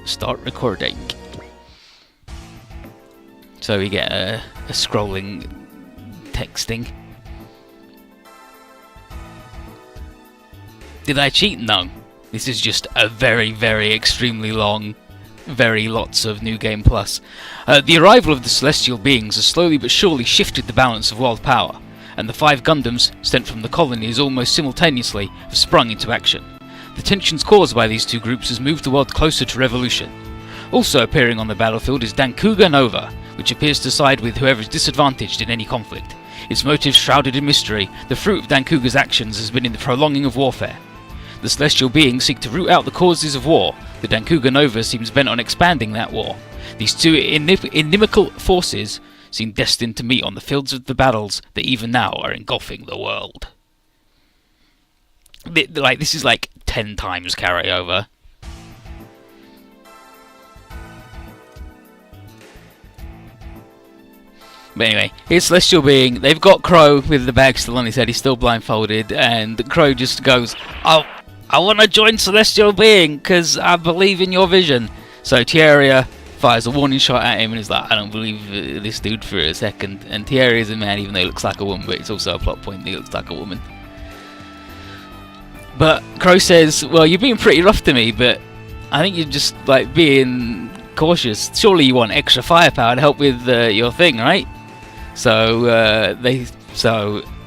start recording. So we get a scrolling texting. Did I cheat? No. This is just a very, very extremely long, very lots of New Game Plus. The arrival of the celestial beings has slowly but surely shifted the balance of world power, and the 5 Gundams sent from the colonies almost simultaneously have sprung into action. The tensions caused by these two groups has moved the world closer to revolution. Also appearing on the battlefield is Dancouga Nova, which appears to side with whoever is disadvantaged in any conflict. Its motives shrouded in mystery, the fruit of Dancouga's actions has been in the prolonging of warfare. The celestial beings seek to root out the causes of war. The Dancouga Nova seems bent on expanding that war. These two inimical forces seem destined to meet on the fields of the battles that even now are engulfing the world. This is like 10 times carryover. But anyway, here's Celestial Being. They've got Crow with the bag still on his head. He's still blindfolded, and Crow just goes, "Oh, I want to join Celestial Being because I believe in your vision." So Tierra fires a warning shot at him, and he's like, "I don't believe this dude for a second." And Tierra is a man, even though he looks like a woman, but it's also a plot point that he looks like a woman. But Crow says, "Well, you're being pretty rough to me, but I think you're just like being cautious. Surely you want extra firepower to help with your thing, right?" So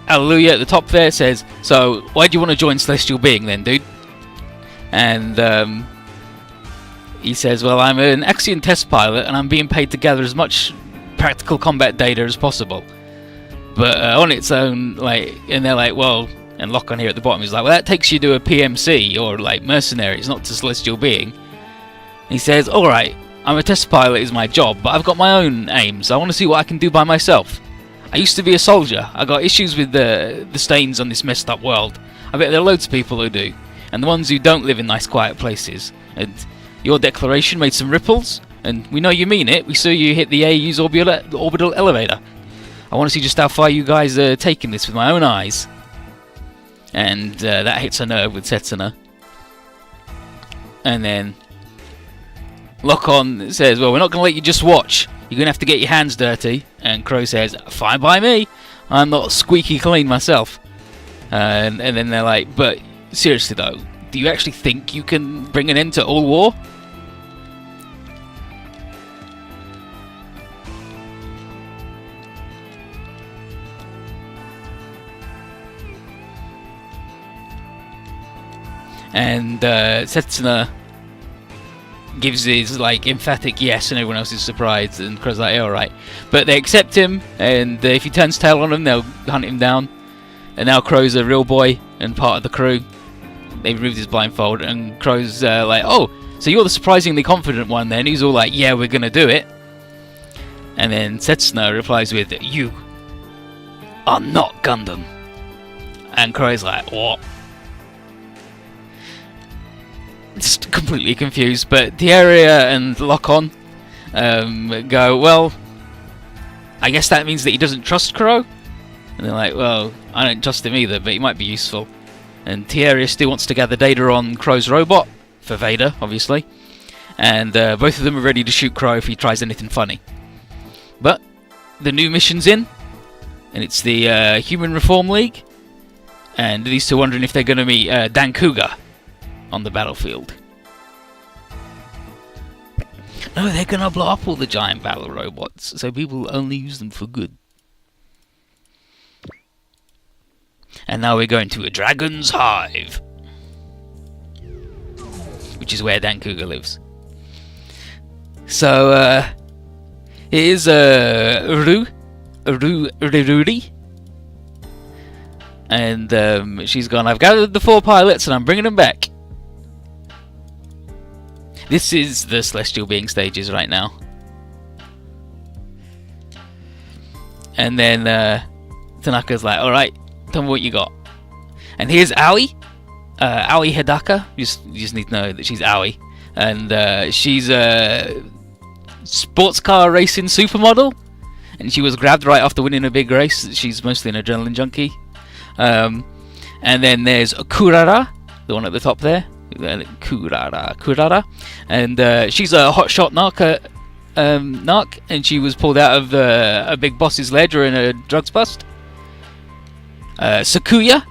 Hallelujah at the top there says, "So why do you want to join Celestial Being then, dude?" And he says, "Well, I'm an Axion test pilot, and I'm being paid to gather as much practical combat data as possible. But on its own, like," and they're like, "Well," and Lock on here at the bottom is like, "Well, that takes you to a PMC or like mercenaries, not to Celestial Being." He says, "All right, I'm a test pilot is my job, but I've got my own aims. I want to see what I can do by myself. I used to be a soldier. I got issues with the stains on this messed up world. I bet there are loads of people who do, and the ones who don't live in nice quiet places. And your declaration made some ripples, and we know you mean it. We saw you hit the AU's orbital elevator. I want to see just how far you guys are taking this with my own eyes." And that hits a nerve with Setsuna. And then Lock-on says, "Well, we're not going to let you just watch. You're going to have to get your hands dirty." And Crow says, "Fine by me. I'm not squeaky clean myself." And then they're like, "But seriously though, do you actually think you can bring an end to all war?" And Setsuna gives his like emphatic yes, and everyone else is surprised, and Crow's like, "Yeah, alright." But they accept him, and if he turns tail on them, they'll hunt him down. And now Crow's a real boy and part of the crew. They removed his blindfold, and Crow's like, "Oh, so you're the surprisingly confident one then?" He's all like, "Yeah, we're gonna do it." And then Setsuna replies with, "You are not Gundam." And Crow's like, "What?" Just completely confused, but Tierra and Lock-on go, "Well, I guess that means that he doesn't trust Crow." And they're like, "Well, I don't trust him either, but he might be useful." And Tierra still wants to gather data on Crow's robot, for Vader, obviously. And both of them are ready to shoot Crow if he tries anything funny. But the new mission's in, and it's the Human Reform League. And these two are wondering if they're going to meet Dancouga on the battlefield. No, they're gonna blow up all the giant battle robots, so people will only use them for good. And now we're going to a dragon's hive, which is where Dancouga lives. So here's Ruri, and she's gone, "I've gathered the 4 pilots and I'm bringing them back." This is the Celestial Being stages right now. And then Tanaka's like, "Alright, tell me what you got." And here's Aoi. Aoi Hidaka. You just need to know that she's Aoi. And she's a sports car racing supermodel. And she was grabbed right after winning a big race. She's mostly an adrenaline junkie. And then there's Kurara, the one at the top there, Kurara, and she's a hotshot narc, and she was pulled out of a big boss's ledge during a drugs bust. Sakuya,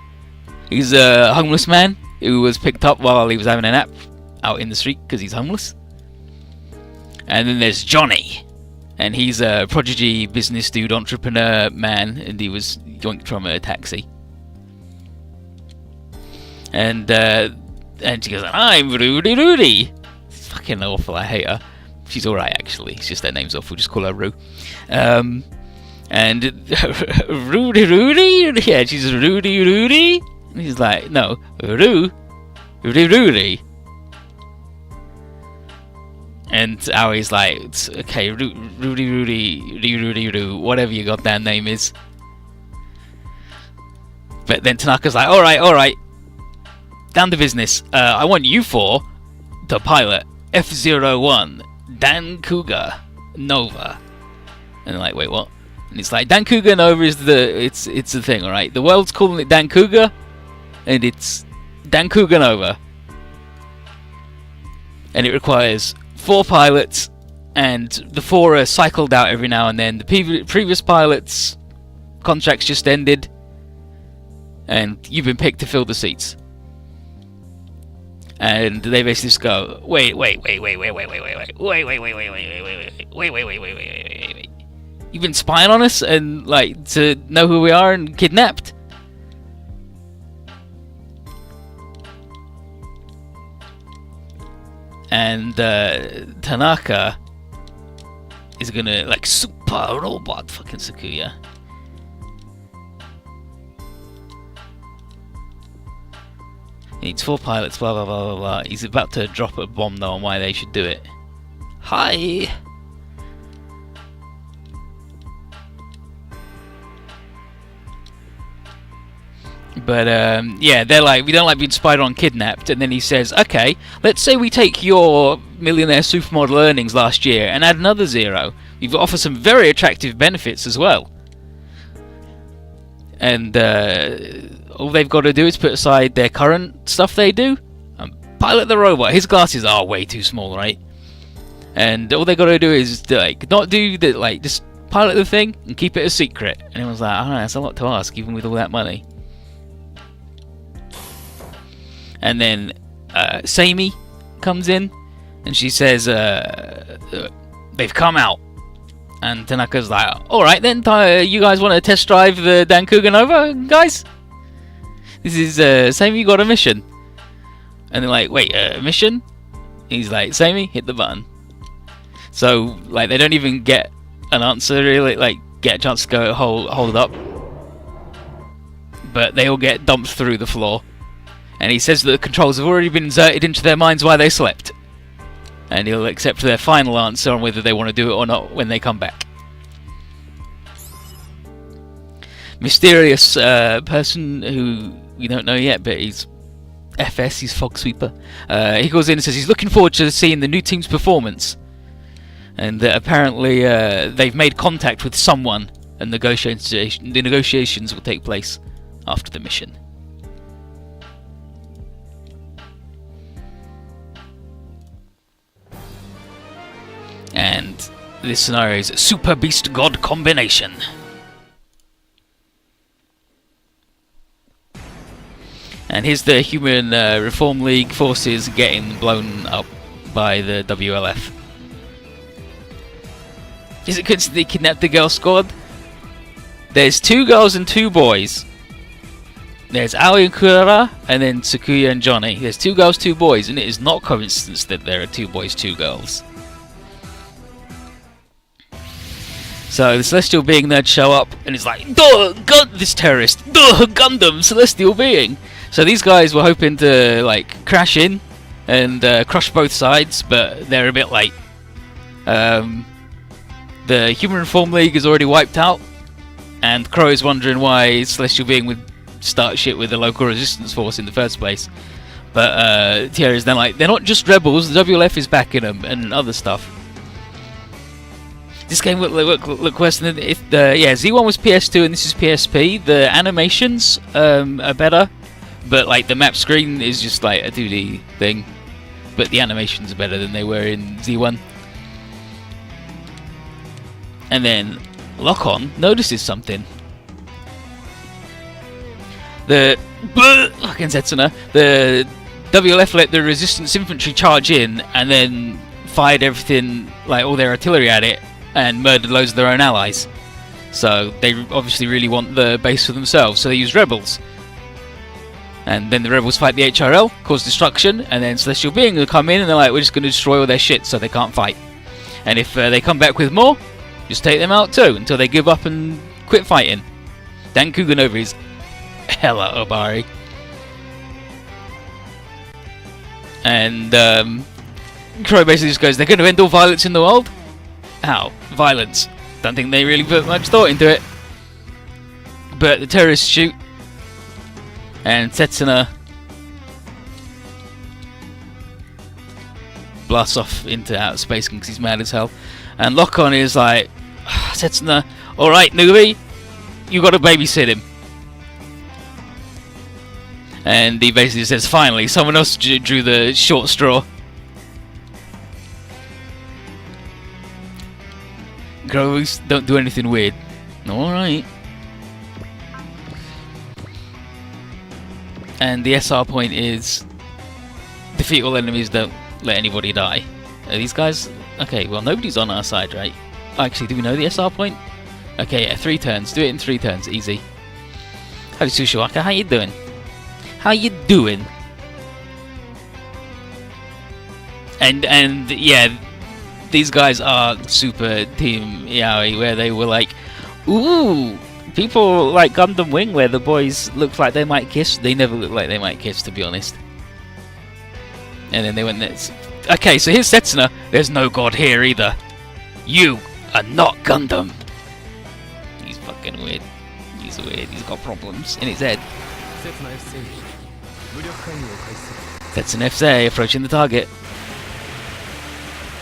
he's a homeless man who was picked up while he was having a nap out in the street because he's homeless. And then there's Johnny, and he's a prodigy business dude, entrepreneur man, and he was yoinked from a taxi. And she goes, "I'm Rudy." It's fucking awful. I hate her. She's alright actually. It's just her name's awful. Just call her Roo. And Rudy. Yeah, she's Rudy. And he's like, no, Rudy. And Aoi's like, okay, Rudy, whatever your goddamn name is. But then Tanaka's like, alright, down to business. I want you four to pilot F-01 Dancouga Nova. And they're like, wait, what? And it's like, Dancouga Nova is it's the thing, alright? The world's calling it Dancouga, and it's Dancouga Nova. And it requires 4 pilots, and the 4 are cycled out every now and then. The previous pilot's contracts just ended, and you've been picked to fill the seats. And they basically just go, wait. You've been spying on us and like to know who we are and kidnapped? And Tanaka is gonna like super robot fucking Sakuya. He needs 4 pilots, blah blah blah blah blah. He's about to drop a bomb though on why they should do it. Hi. But yeah, they're like, we don't like being spied on, kidnapped. And then he says, okay, let's say we take your millionaire supermodel earnings last year and add another 0. We've offered some very attractive benefits as well. And all they've got to do is put aside their current stuff they do and pilot the robot. His glasses are way too small, right? And all they got to do is like not do the like just pilot the thing and keep it a secret. And everyone's like, oh, that's a lot to ask, even with all that money. And then Samey comes in, and she says, they've come out. And Tanaka's like, alright then, you guys want to test drive the Dancouga Nova, guys? This is, Samey got a mission. And they're like, wait, mission? He's like, Samey, hit the button. So, like, they don't even get an answer, really, like, get a chance to go hold it up. But they all get dumped through the floor. And he says that the controls have already been inserted into their minds while they slept. And he'll accept their final answer on whether they want to do it or not when they come back. Mysterious person who we don't know yet, but he's FS, he's Fog Sweeper. He goes in and says he's looking forward to seeing the new team's performance. And apparently they've made contact with someone, and the negotiations will take place after the mission. And this scenario is Super Beast God combination. And here's the Human Reform League forces getting blown up by the WLF. Is it because they kidnapped the girl squad? There's 2 girls and 2 boys. There's Aoi and Kurara, and then Sakuya and Johnny. There's 2 girls, 2 boys, and it is not coincidence that there are 2 boys, 2 girls. So the celestial being nerd show up, and it's like, duh, this terrorist, duh, Gundam, celestial being. So these guys were hoping to like crash in and crush both sides, but they're a bit late. The Human Reform League is already wiped out, and Crow is wondering why celestial being would start shit with the local resistance force in the first place. But Tierra's then like, they're not just rebels, the WLF is backing them and other stuff. This game look worse than Z1 was PS2 and this is PSP. The animations are better but like the map screen is just like a 2D thing, but the animations are better than they were in Z1. And then Lock-On notices something. The fucking Setsuna, the WLF let the resistance infantry charge in and then fired everything, like all their artillery at it, and murdered loads of their own allies. So they obviously really want the base for themselves, so they use rebels. And then the rebels fight the HRL, cause destruction, and then Celestial Being will come in and they're like, we're just going to destroy all their shit so they can't fight. And if they come back with more, just take them out too, until they give up and quit fighting. Dancouga Nova is hella Obari. And Crow basically just goes, they're going to end all violence in the world? How? Violence. Don't think they really put much thought into it. But the terrorists shoot, and Setsuna blasts off into outer space because he's mad as hell. And Lock-On is like, Setsuna, alright newbie, you gotta babysit him. And he basically says, finally, someone else drew the short straw. Grows, don't do anything weird. Alright. And the SR point is, defeat all enemies, don't let anybody die. Are these guys... Okay, well nobody's on our side, right? Actually, do we know the SR point? Okay, yeah, 3 turns. Do it in 3 turns, easy. Howdy Sushiwaka, how you doing? How you doing? And yeah, these guys are super Team Yaoi, where they were like, ooh, people like Gundam Wing, where the boys look like they might kiss. They never look like they might kiss, to be honest. And then they went, okay, so here's Setsuna. There's no god here either. You are not Gundam. He's fucking weird. He's weird. He's got problems in his head. Setsuna FC approaching the target.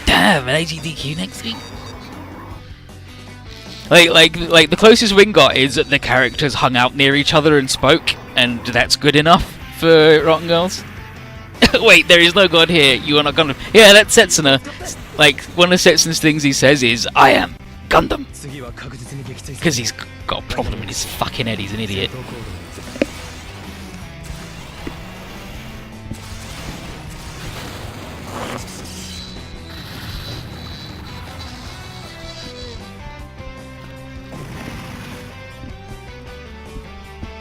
Damn, an AGDQ next week. Like the closest Wing got is that the characters hung out near each other and spoke, and that's good enough for Rotten Girls. Wait, there is no god here. You are not Gundam. Yeah, that's Setsuna. Like, one of Setsuna's things he says is, I am Gundam. Because he's got a problem in his fucking head. He's an idiot.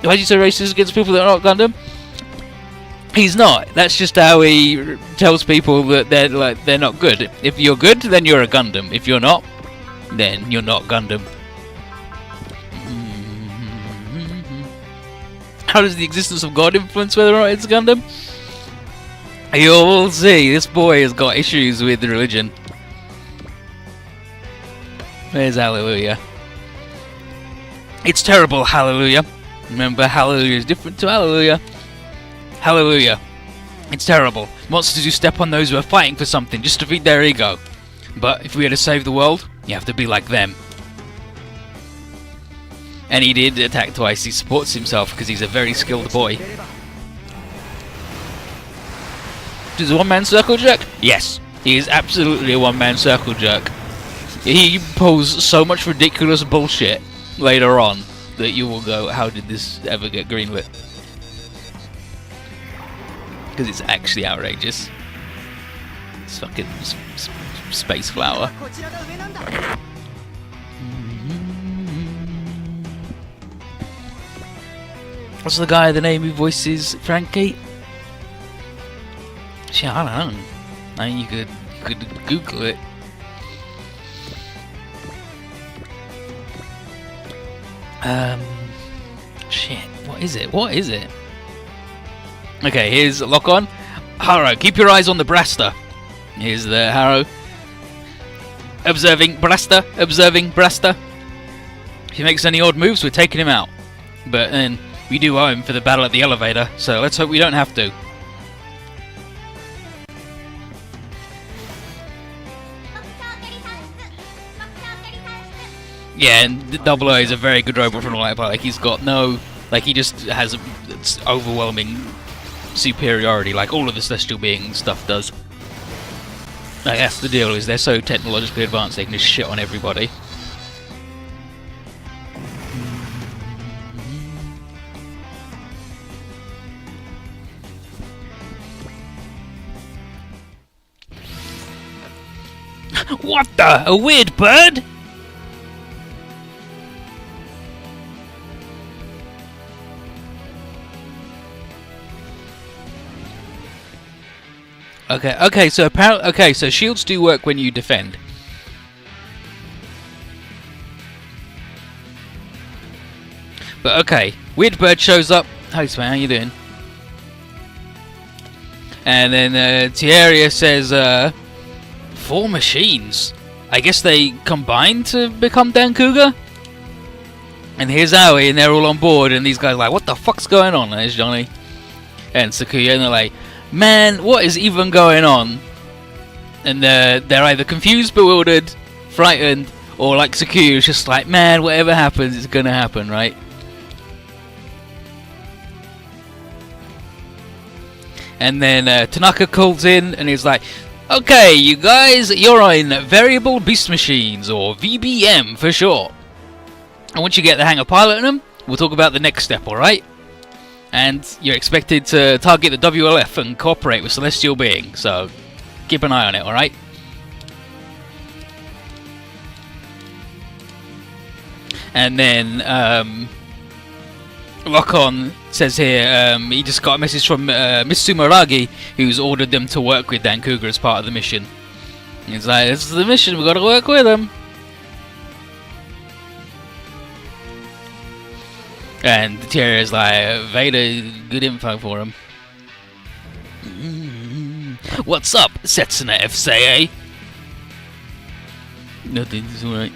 Why do you say racist against people that are not Gundam? He's not. That's just how he tells people that they're not good. If you're good, then you're a Gundam. If you're not, then you're not Gundam. How does the existence of God influence whether or not it's Gundam? You'll see. This boy has got issues with religion. There's Hallelujah. It's terrible, Hallelujah. Remember, Hallelujah is different to Hallelujah. Hallelujah. It's terrible. Monsters who step on those who are fighting for something just to feed their ego. But if we are to save the world, you have to be like them. And he did attack twice. He supports himself because he's a very skilled boy. Is a one-man circle jerk? Yes. He is absolutely a one-man circle jerk. He pulls so much ridiculous bullshit later on that you will go, how did this ever get greenlit? Because it's actually outrageous. It's fucking space flower. What's the guy, the name who voices Frankie? Shit, I don't know. I mean, you could Google it. Shit, what is it? What is it? Okay, here's Lock-On. Harrow, keep your eyes on the Braster. Here's the Harrow. Observing Braster, observing Braster. If he makes any odd moves, we're taking him out. But then, we do owe him for the battle at the elevator, so let's hope we don't have to. Yeah, and Double O is a very good robot from the light, like he's got no Like, he just has it's overwhelming superiority, like all of the Celestial Being stuff does. Like, that's the deal, is they're so technologically advanced they can just shit on everybody. What the? A weird bird? Okay, so apparently, okay, so shields do work when you defend. But okay, weird bird shows up. Hey, man, how you doing? And then Tieria says, 4 machines. I guess they combined to become Dancouga? And here's Aoi, and they're all on board, and these guys are like, what the fuck's going on? And there's Johnny and Sakuya, and they're like, man, what is even going on? And they're either confused, bewildered, frightened, or like Sakuya is just like, man, whatever happens, it's gonna happen, right? And then Tanaka calls in, and he's like, okay, you guys, you're on Variable Beast Machines, or VBM for short. And once you get the hang of piloting them, we'll talk about the next step, alright? And you're expected to target the WLF and cooperate with Celestial Being, so keep an eye on it, alright? And then, Lock-On says here, he just got a message from Miss Sumeragi, who's ordered them to work with Dancouga as part of the mission. He's like, this is the mission, we've got to work with them. And Tierra's like, Vader, good info for him. What's up, Setsuna FCA? Nothing, it's alright.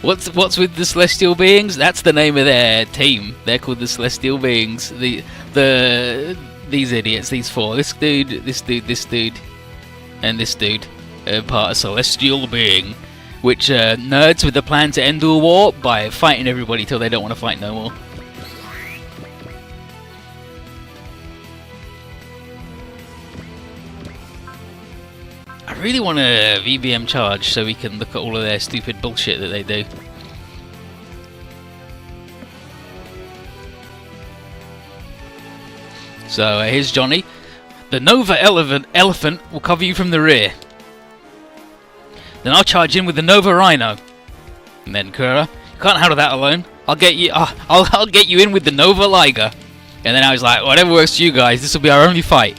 What's with the Celestial Beings? That's the name of their team. They're called the Celestial Beings. These idiots, these 4. This dude, and this dude are part of Celestial Being, which nerds with the plan to end all war by fighting everybody till they don't want to fight no more. I really want a VBM charge so we can look at all of their stupid bullshit that they do. So here's Johnny. The Nova Elephant will cover you from the rear. Then I'll charge in with the Nova Rhino. And then Kura, you can't handle that alone. I'll get you. I'll get you in with the Nova Liger. And then I was like, whatever works for you guys. This will be our only fight.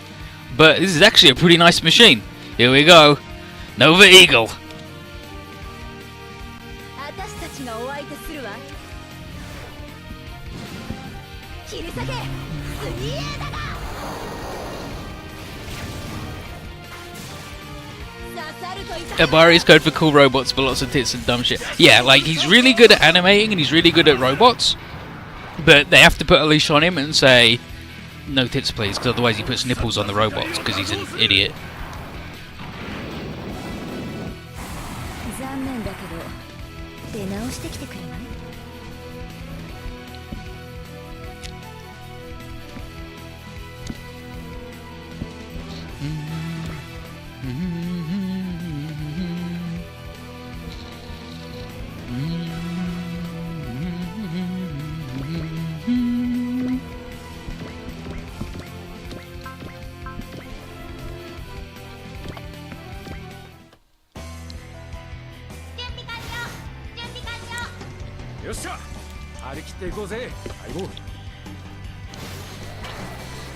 But this is actually a pretty nice machine. Here we go. Nova Eagle. Abari's code for cool robots, but lots of tits and dumb shit. Yeah, like, he's really good at animating and he's really good at robots. But they have to put a leash on him and say, no tits please, because otherwise he puts nipples on the robots, because he's an idiot.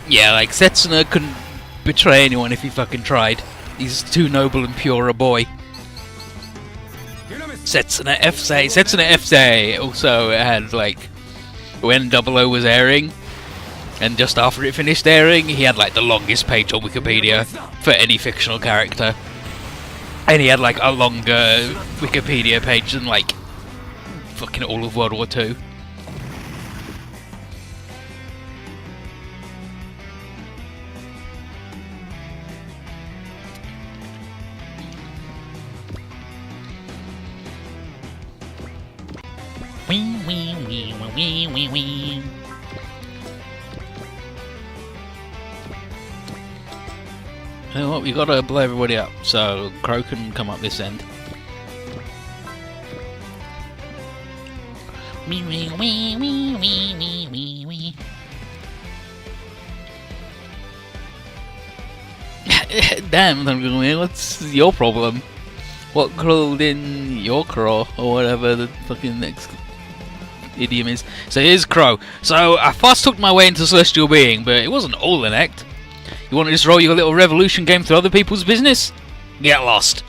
Yeah, like, Setsuna couldn't betray anyone if he fucking tried. He's too noble and pure a boy. Setsuna FCA also had, like, when 00 was airing, and just after it finished airing, he had, like, the longest page on Wikipedia for any fictional character. And he had, like, a longer Wikipedia page than, like, fucking all of World War II. Whee! You know what, we gotta blow everybody up, so Crow can come up this end. Damn, what's your problem? What crawled in your craw, or whatever the fucking next idiom is. So here's Crow. So I fast took my way into Celestial Being, but it wasn't all an act. You want to just roll your little revolution game through other people's business? Get lost.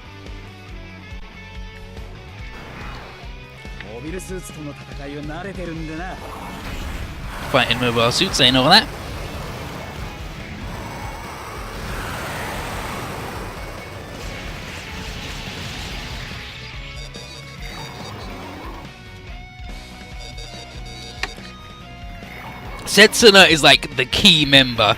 Fighting mobile suits, ain't all that. Setsuna is like the key member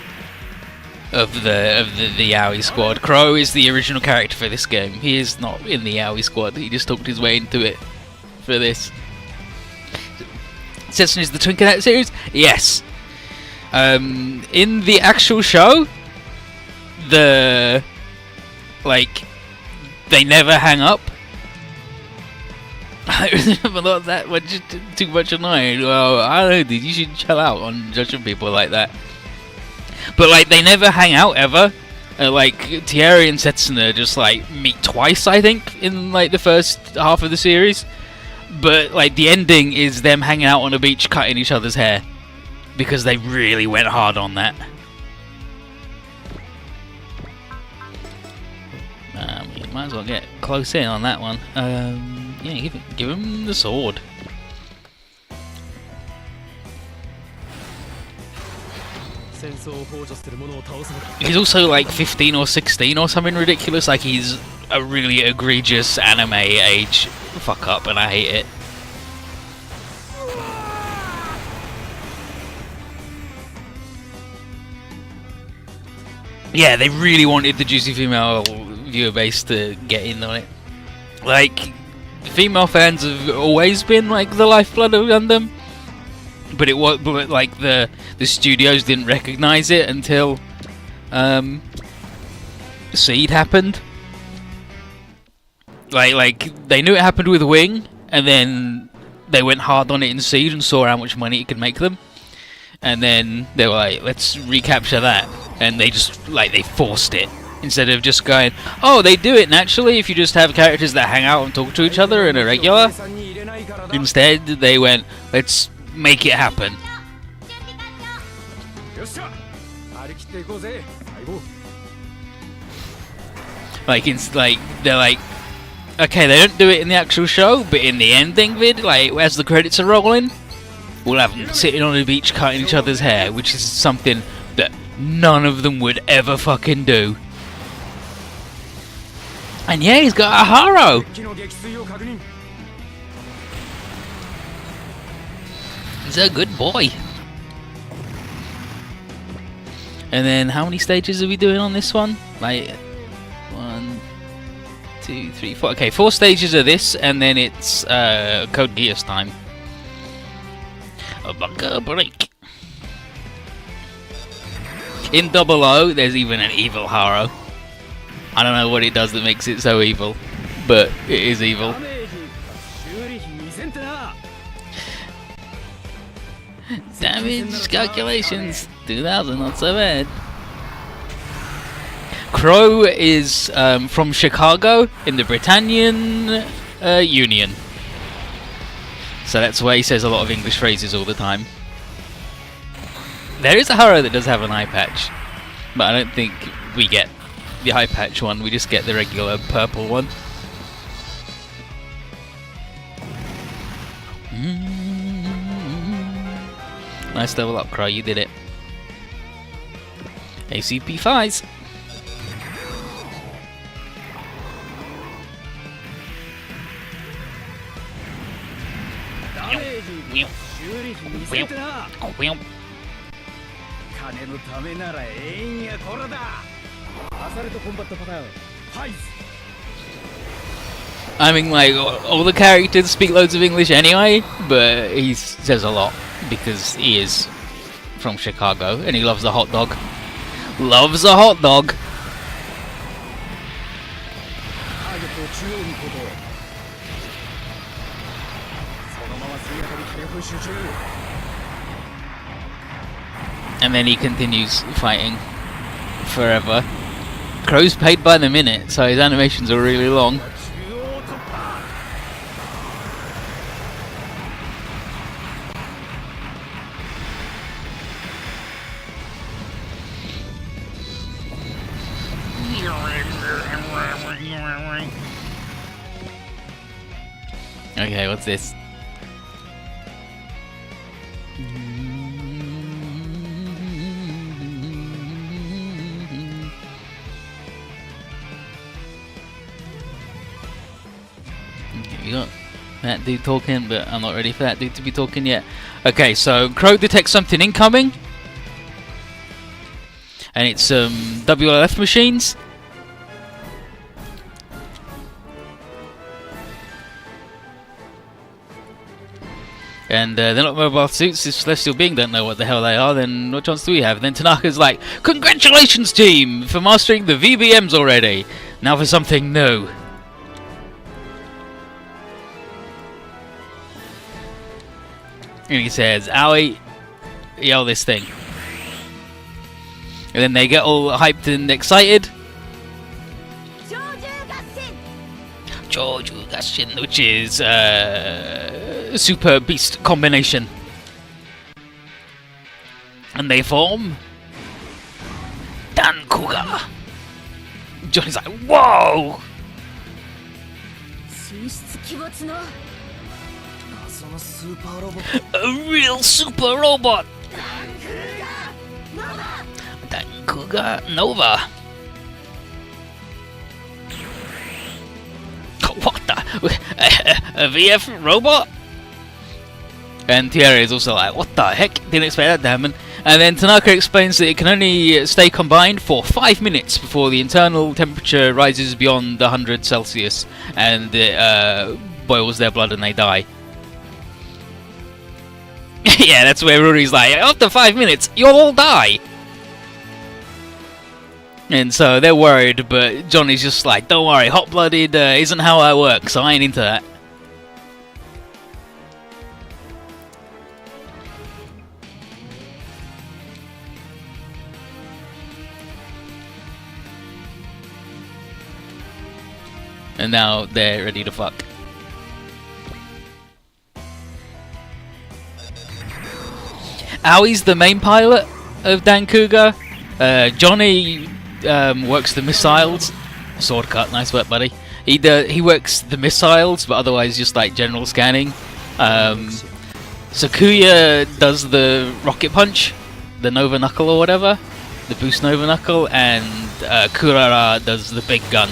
of the Yaoi squad. Crow is the original character for this game. He is not in the Yaoi squad. He just talked his way into it for this. Setsuna is the twin cadet series? Yes. In the actual show, they never hang up. I remember not that much, too much annoying. Well, I don't know, dude. You should chill out on judging people like that. But like, they never hang out ever. Like Thierry and Setsuna just like meet twice, I think, in like the first half of the series. But like the ending is them hanging out on a beach cutting each other's hair because they really went hard on that. You might as well get close in on that one. Yeah, give him the sword. He's also like 15 or 16 or something ridiculous. Like he's a really egregious anime age fuck up, and I hate it. Yeah, they really wanted the juicy female viewer base to get in on it. Like, female fans have always been like the lifeblood of Gundam, but it was like the studios didn't recognize it until Seed happened. Like they knew it happened with Wing, and then they went hard on it in Seed and saw how much money it could make them, and then they were like, let's recapture that, and they just they forced it. Instead of just going, oh, they do it naturally if you just have characters that hang out and talk to each other in a regular. Instead, they went, let's make it happen. They're like, okay, they don't do it in the actual show, but in the ending vid, like as the credits are rolling, we'll have them sitting on a beach cutting each other's hair, which is something that none of them would ever fucking do. And yeah, he's got a Haro! He's a good boy. And then how many stages are we doing on this one? Like 1, 2, 3, 4. Okay, 4 stages of this, and then it's Code Geass time. A bunker break. In Double O, there's even an evil Haro. I don't know what it does that makes it so evil, but it is evil. Damage calculations, 2000, not so bad. Crow is from Chicago in the Britannian Union. So that's why he says a lot of English phrases all the time. There is a Haro that does have an eye patch, but I don't think we get the eye patch one, we just get the regular purple one. Nice level up, Crow, you did it. ACP 5s. I mean, like, all the characters speak loads of English anyway, but he says a lot. because he is from Chicago and he loves a hot dog. Loves a hot dog. And then he continues fighting forever. Crow's paid by the minute, so his animations are really long. Okay, what's this? You got that dude talking, but I'm not ready for that dude to be talking yet. Okay, so Crow detects something incoming, and it's WLF machines. And they're not mobile suits. If Celestial Being don't know what the hell they are, then what chance do we have? And then Tanaka's like, "Congratulations, team, for mastering the VBMs already. Now for something new." And he says, "Owie, yell this thing." And then they get all hyped and excited. Joju Gashin, which is Super Beast combination. And they form Dancouga. Johnny's like, "Whoa!" A real super robot! Dancouga Nova. What the? A VF robot? And Thierry is also like, "What the heck? Didn't expect that to happen." And then Tanaka explains that it can only stay combined for 5 minutes before the internal temperature rises beyond 100 Celsius and it boils their blood and they die. Yeah, that's where Rory's like, "After 5 minutes, you'll all die." And so they're worried, but Johnny's just like, "Don't worry, hot-blooded isn't how I work, so I ain't into that." And now they're ready to fuck. Awie's the main pilot of Dancouga. Johnny works the missiles. Sword cut, nice work, buddy. He works the missiles, but otherwise just like general scanning. Sakuya does the rocket punch, the Nova Knuckle or whatever, the boost Nova Knuckle, and Kurara does the big gun.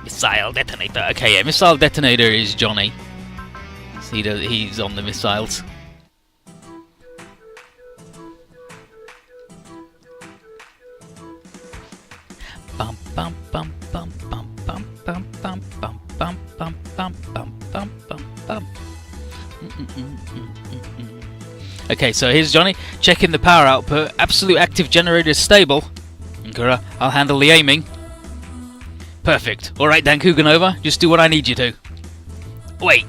Missile detonator. Okay, yeah, missile detonator is Johnny. So he's on the missiles. Bum bum bum bum bum bum bum bum bum bum bum bum bum bum bum bum. Okay, so here's Johnny checking the power output. Absolute active generator is stable. Kura, I'll handle the aiming. Perfect. Alright, Dancouga Nova, just do what I need you to. Wait,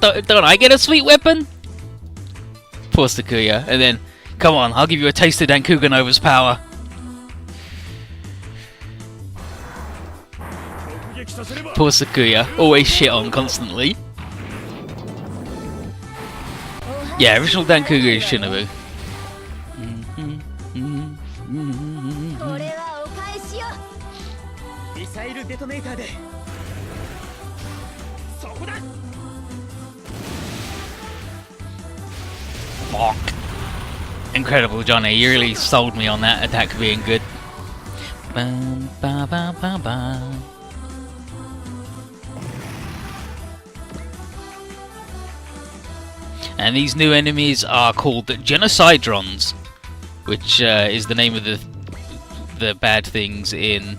don't I get a sweet weapon? Poor Sakuya, and then, come on, I'll give you a taste of Dancouga Nova's power. Poor Sakuya, always shit on constantly. Yeah, original Dancouga is Shinobu. Fuck. Incredible, Johnny. You really sold me on that attack being good. Bum, ba, ba, ba, ba. And these new enemies are called Genocidrons, which is the name of the the bad things in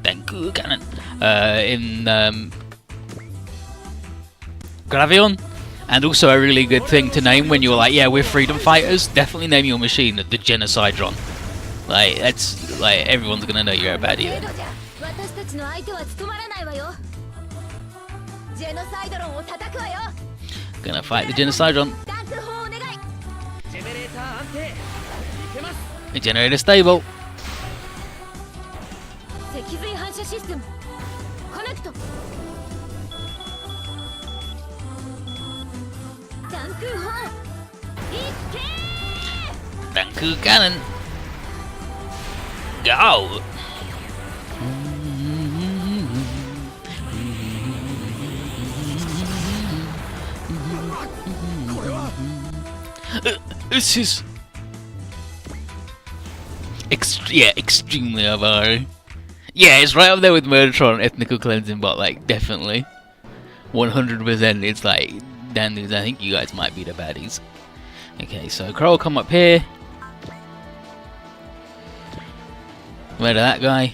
Dancouga, in Gravion. And also a really good thing to name when you're like, yeah, we're freedom fighters, definitely name your machine the Genocidron. Like, that's, like, everyone's gonna know you're a baddie then. Gonna fight the Genocidron. The generator stable. Dancouga cannon. Go. This is extremely over. Yeah, it's right up there with Murdertron, Ethnical Cleansing, but like definitely 100%. It's like, damn dudes, I think you guys might be the baddies. Okay, so Crow will come up here. Murder that guy.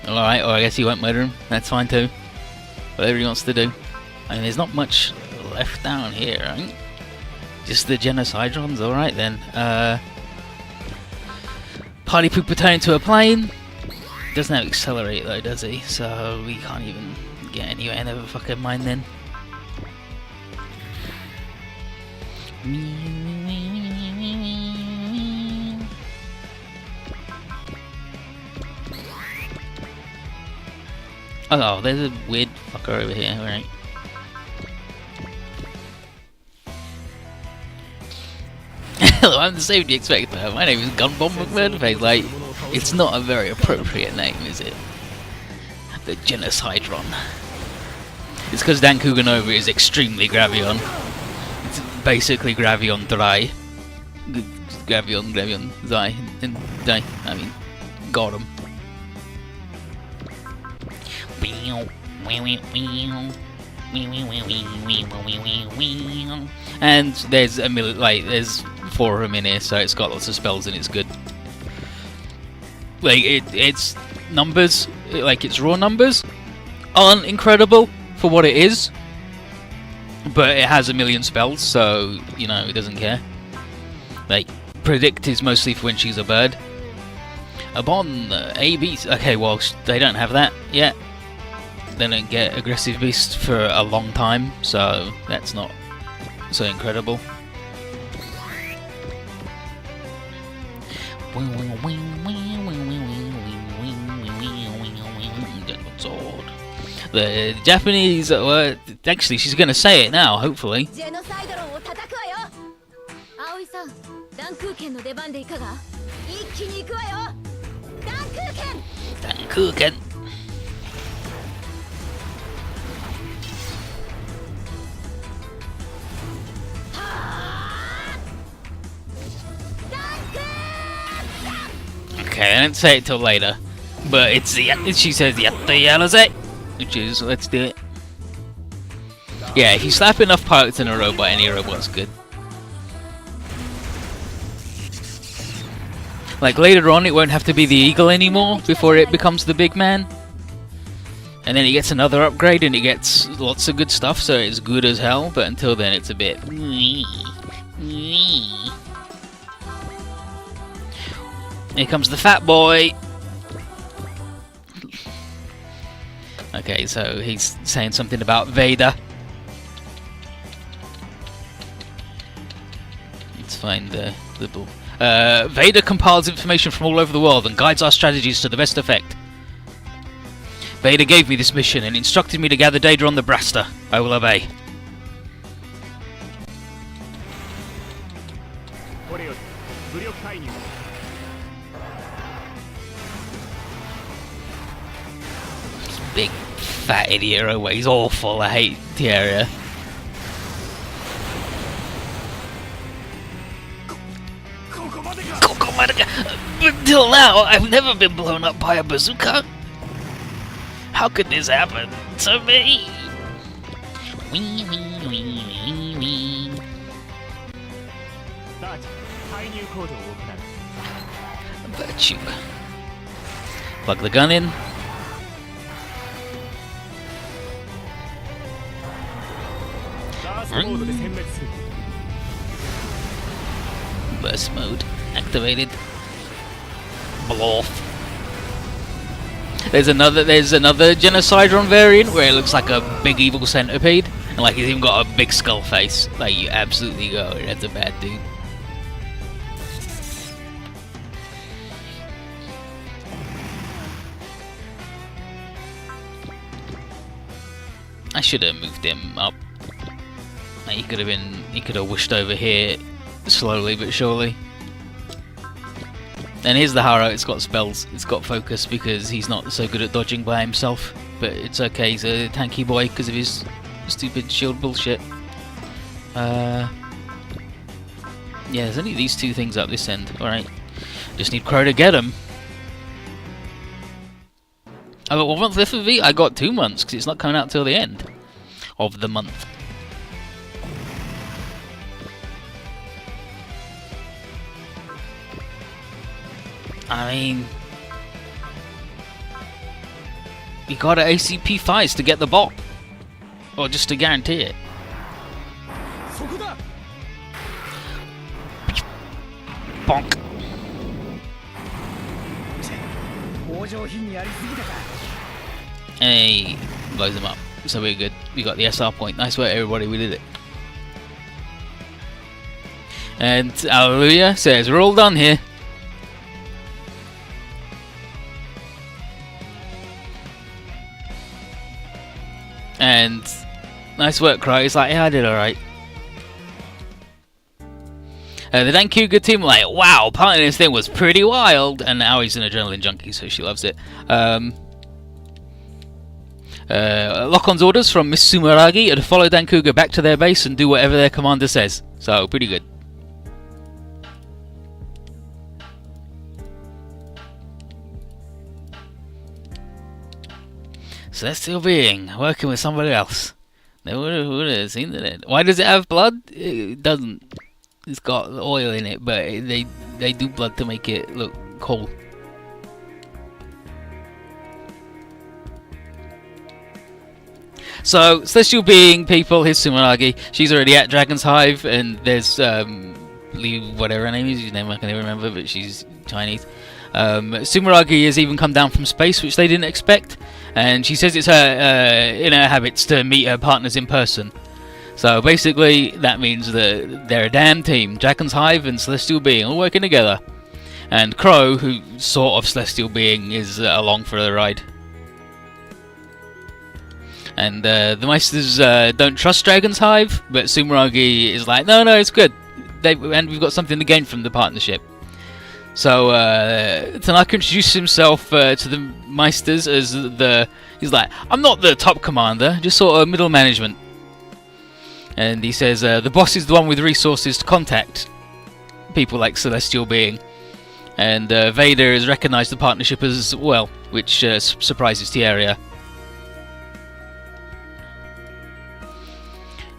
Alright, or I guess he won't murder him. That's fine too. Whatever he wants to do. I mean, there's not much left down here, right? Just the Genocidrons, alright then. Party Pooper turn into a plane. Doesn't have accelerate though, does he? So we can't even get anywhere. Never fucking mind then. Oh, there's a weird fucker over here, alright. Hello, I'm the safety inspector. My name is Gun Bomb McMurderface. Like, it's not a very appropriate name, is it? The Genocidron. It's because Dancouga Nova is extremely Gravion. It's basically Gravion Dry. Gravion, Zai, and Dai. I mean, got him. And there's there's 4 of them in here, so it's got lots of spells and it's good. Like its numbers, like its raw numbers, aren't incredible for what it is, but it has a million spells, so you know it doesn't care. Like predict is mostly for when she's a bird. Upon A beast, okay, well they don't have that yet. They don't get aggressive beast for a long time, so that's not so incredible. The Japanese, actually she's gonna say it now, hopefully. Dancouga. Okay, I didn't say it till later, but it's the she says yatta, which is let's do it. Yeah, if you slap enough pilots in a robot, any robot's good. Like later on, it won't have to be the Eagle anymore before it becomes the big man, and then it gets another upgrade and it gets lots of good stuff, so it's good as hell. But until then, it's a bit. Here comes the fat boy. Okay, so he's saying something about Vader. Let's find the bull. Vader compiles information from all over the world and guides our strategies to the best effect. Vader gave me this mission and instructed me to gather data on the Braster. I will obey. Big fat idiot away. He's awful. I hate the area. Until now, I've never been blown up by a bazooka. How could this happen to me? Wee wee wee wee wee. Virtue. Plug the gun in. Burst mode activated. Blow off. There's another Genocideron variant where it looks like a big evil centipede, and like he's even got a big skull face. Like you absolutely go, that's a bad dude. I should have moved him up. He could have wished over here slowly but surely. And here's the Haro, it's got spells, it's got focus because he's not so good at dodging by himself. But it's okay, he's a tanky boy because of his stupid shield bullshit. Yeah, there's only these two things up this end. Alright, just need Crow to get them. I got 1 month left of V? I got 2 months because it's not coming out till the end of the month. I mean, you gotta ACP Fies to get the bot, or just to guarantee it. Bonk. Hey, blows them up. So we're good. We got the SR point. Nice work, everybody. We did it. And Hallelujah says we're all done here. And nice work, Crow. He's like, yeah, I did alright. The Dancouga team like, wow, part of this thing was pretty wild. And now he's an adrenaline junkie, so she loves it. Lock-on's orders from Miss Sumeragi are to follow Dancouga back to their base and do whatever their commander says. So, pretty good. Celestial being working with somebody else. They would have seen that. Why does it have blood? It doesn't. It's got oil in it, but they do blood to make it look cool. So Celestial being people, here's Sumeragi. She's already at Dragon's Hive, and there's whatever her name is. Whose name I can never remember, but she's Chinese. Sumeragi has even come down from space, which they didn't expect. And she says it's her in her habits to meet her partners in person. So basically, that means that they're a damn team. Dragon's Hive and Celestial Being all working together. And Crow, who sort of Celestial Being, is along for the ride. And the Meisters don't trust Dragon's Hive, but Sumeragi is like, no, it's good. And we've got something to gain from the partnership. So Tanaka introduces himself to the Meisters as he's like, I'm not the top commander, just sort of middle management. And he says the boss is the one with resources to contact people like Celestial Being. And Vader has recognized the partnership as well, which surprises Tierra.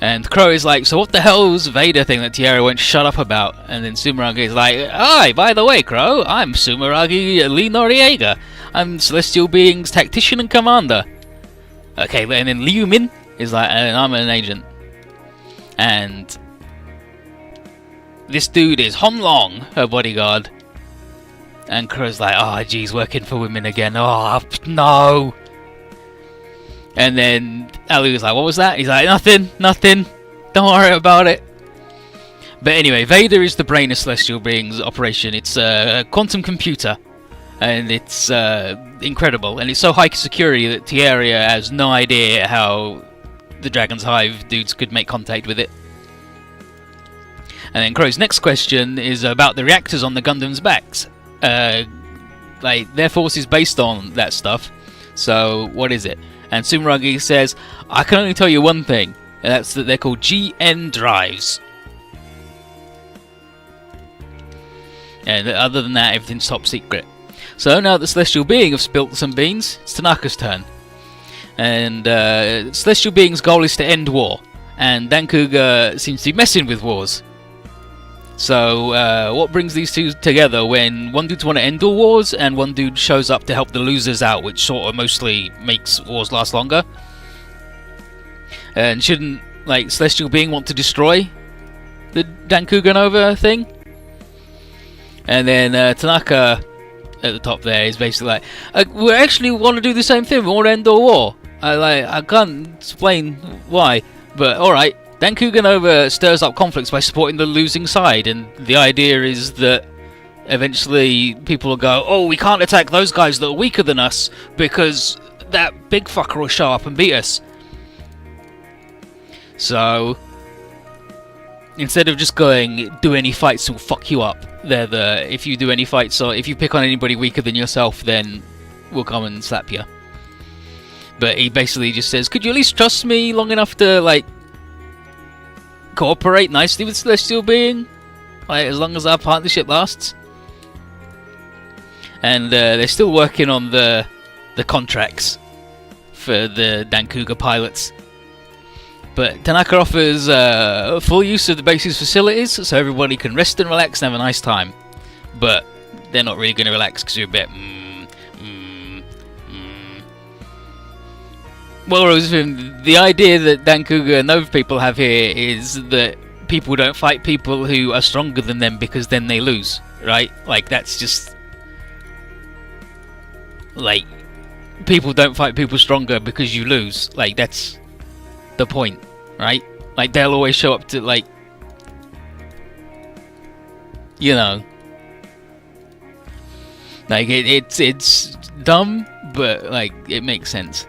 And Crow is like, so what the hell was Vader thing that Tierra won't shut up about? And then Sumeragi is like, hi, by the way, Crow, I'm Sumeragi Lee Noriega. I'm Celestial Being's tactician and commander. Okay, and then Liu Min is like, and I'm an agent. And this dude is Hon Long, her bodyguard. And Crow's like, oh, geez, working for women again. Oh, no. And then Ali was like, what was that? He's like, nothing. Don't worry about it. But anyway, Vader is the brain of Celestial Being's operation. It's a quantum computer. And it's incredible. And it's so high security that Tierra has no idea how the Dragon's Hive dudes could make contact with it. And then Crow's next question is about the reactors on the Gundam's backs. Like, their force is based on that stuff. So, what is it? And Sumeragi says, I can only tell you one thing, and that's that they're called GN drives. And other than that, everything's top secret. So now that Celestial Being have spilt some beans, it's Tanaka's turn. And Celestial Being's goal is to end war, and Dancouga seems to be messing with wars. So what brings these two together when one dude's want to end all wars and one dude shows up to help the losers out, which sort of mostly makes wars last longer? And shouldn't, like, Celestial Being want to destroy the Dancouga Nova thing? And then Tanaka at the top there is basically like, we actually want to do the same thing. We want to end all war. I can't explain why, but alright. Dancouga Nova stirs up conflicts by supporting the losing side, and the idea is that eventually people will go, oh, we can't attack those guys that are weaker than us because that big fucker will show up and beat us. So instead of just going, do any fights will fuck you up, if you do any fights, or if you pick on anybody weaker than yourself, then we'll come and slap you. But he basically just says, could you at least trust me long enough to, like, cooperate nicely with Celestial Being, like, as long as our partnership lasts? And they're still working on the contracts for the Dancouga pilots. But Tanaka offers full use of the base's facilities, so everybody can rest and relax and have a nice time. But they're not really going to relax because you're a bit. Well, Rosefinch, the idea that Dancouga Nova people have here is that people don't fight people who are stronger than them because then they lose, right? Like, that's just. Like, people don't fight people stronger because you lose. Like, that's the point, right? Like, they'll always show up to, like, you know, like, it's dumb, but, like, it makes sense,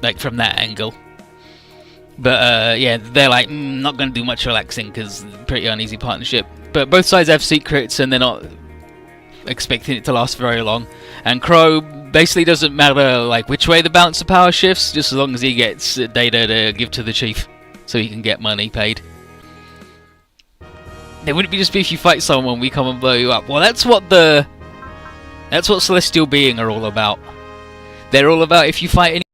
like, from that angle. But yeah, they're like, not gonna do much relaxing because pretty uneasy partnership. But both sides have secrets and they're not expecting it to last very long. And Crow basically doesn't matter, like, which way the balance of power shifts, just as long as he gets data to give to the chief so he can get money paid. It wouldn't be just if you fight someone we come and blow you up. Well, that's what Celestial Being are all about. They're all about if you fight any